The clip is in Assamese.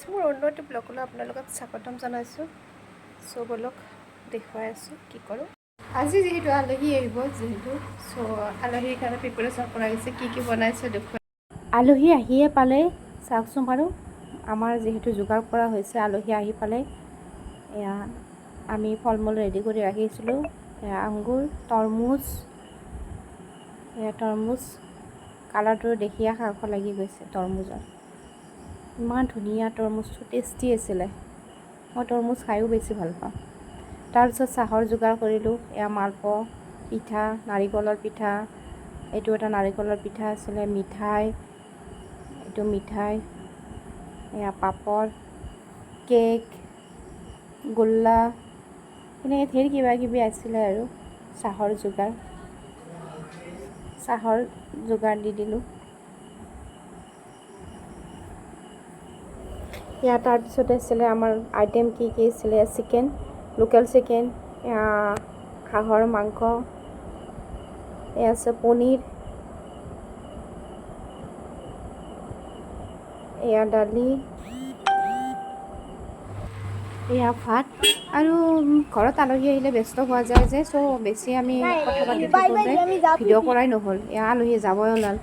মোৰ অন্যটো ব্লগলৈ আপোনালোকক স্বাগতম জনাইছোঁ। চ' বলক দেখুৱাই আছোঁ কি কৰোঁ। আজি যিহেতু আলহী আহিব আলহীৰ কাৰণে প্ৰিপাৰেশ্যন কৰা হৈছে, কি বনাইছে দেখুৱাই। আলহী আহিয়ে পালে চাওকচোন বাৰু, আমাৰ যিহেতু যোগাৰ কৰা হৈছে আলহী আহি পালে। এয়া আমি ফল মূল ৰেডি কৰি ৰাখিছিলোঁ। এয়া আঙুৰ, তৰমুজ, কালাৰটো দেখিয়ে খাওঁ খাওঁ লাগি গৈছে। তৰমুজৰ ইমান ধুনীয়া, তৰমুজটো টেষ্টি আছিলে। মই তৰমুজ খায়ো বেছি ভাল পাওঁ। তাৰপিছত চাহৰ যোগাৰ কৰিলোঁ। এয়া মালপোৱা, পিঠা, নাৰিকলৰ পিঠা, এইটো এটা নাৰিকলৰ পিঠা আছিলে, মিঠাই, এইটো মিঠাই, এয়া পাপৰ, কেক, গোল্লা, এনেকৈ ধেৰ কিবা কিবি আছিলে আৰু চাহৰ যোগাৰ দি দিলোঁ। ইয়াৰ তাৰপিছতে আছিলে আমাৰ আইটেম কি আছিলে, চিকেন, লোকেল চিকেন, হাঁহৰ মাংস, এয়া আছে পনীৰ, এয়া দালি, এয়া ভাত। আৰু ঘৰত আলহী আহিলে ব্যস্ত হোৱা যায় যে, চ' বেছি আমি কথা পাতি থাকোঁতে ভিডিঅ' কৰাই নহ'ল। এয়া আলহী যাবই ওলাল।